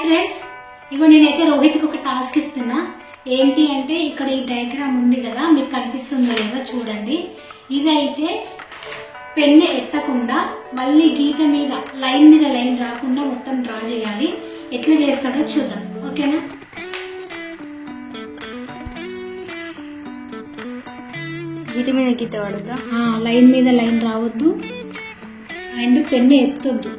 Friends, ఇగో నేనైతే రోహిత్కి ఒక task ఇస్తున్నా. ఏంటి అంటే ఇక్కడ ఈ డయాగ్రామ్ ఉంది కదా, మీకు కనిపిస్తుందో లేదో చూడండి. ఇదైతే పెన్ను ఎత్తకుండా మళ్ళీ గీత మీద లైన్ రాకుండా మొత్తం డ్రా చేయాలి. ఎట్లా చేస్తాడో చూద్దాం, ఓకేనా? గీత మీద గీత పడద్దా? లైన్ మీద లైన్ రావద్దు అండ్ పెన్ను ఎత్తొద్దు.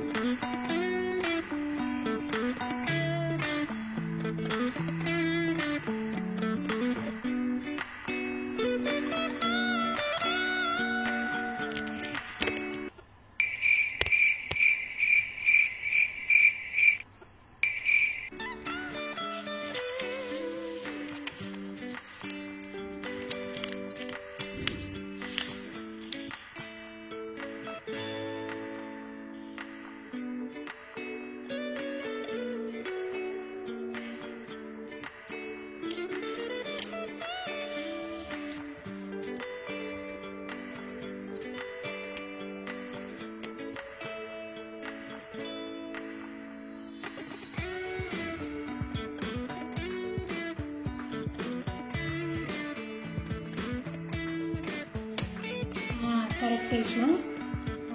కరెక్ట్ వేసిన.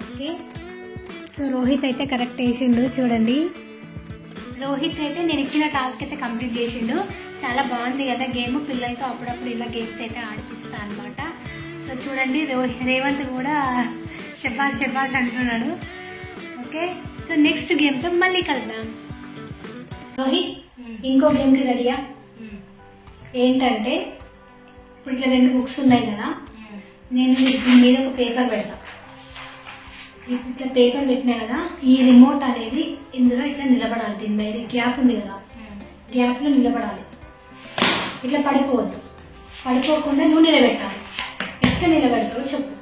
ఓకే, సో రోహిత్ అయితే కరెక్ట్ వేసిండు. చూడండి, రోహిత్ అయితే నేను ఇచ్చిన టాస్క్ అయితే కంప్లీట్ చేసిండు. చాలా బాగుంది కదా గేమ్. పిల్లలతో అప్పుడప్పుడు ఇలా గేమ్స్ అయితే ఆడిపిస్తా అనమాట. సో చూడండి, రేవంత్ కూడా షబాష్ షబాష్ అంటున్నాడు. ఓకే, సో నెక్స్ట్ గేమ్తో మళ్ళీ కలుద్దాం. రోహిత్, ఇంకో గేమ్కి రెడీయా? ఏంటంటే ఇప్పుడు ఇట్లా 2 బుక్స్ ఉన్నాయి కదా, నేను దీని మీద ఒక పేపర్ పెడతా. ఇట్లా పేపర్ పెట్టినా కదా, ఈ రిమోట్ అనేది ఇందులో ఇట్లా నిలబడాలి. దీని మీద గ్యాప్ ఉంది కదా, గ్యాప్లో నిలబడాలి. ఇట్లా పడిపోవద్దు. పడిపోకుండా నువ్వు నిలబెట్టాలి. ఎట్లా నిలబెడతావు చెప్పు,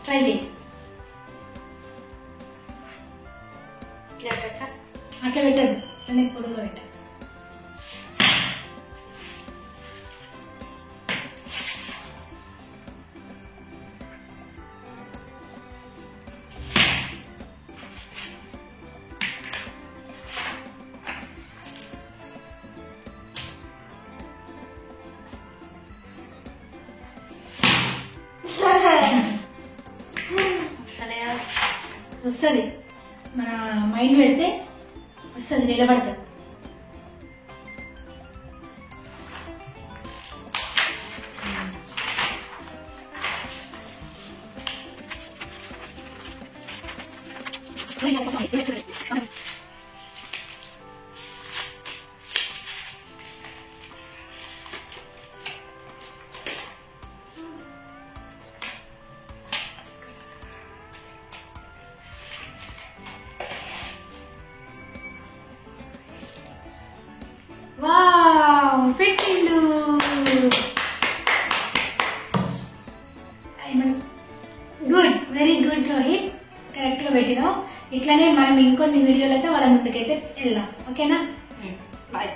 ట్రై చేయి. అట్లా పెట్టద్దు, అట్లనే పొడుగా పెట్టాలి. వస్తుంది, మన మైండ్ పెడితే వస్తుంది, నిలబడుతుంది. వావ్, పెట్టిండు. Good, very good Rohit, correct గా పెట్టినావు. ఇట్లానే మనం ఇంకొన్ని వీడియోలతో వాళ్ళ ముందుకైతే వెళ్దాం, ఓకేనా? బాయ్.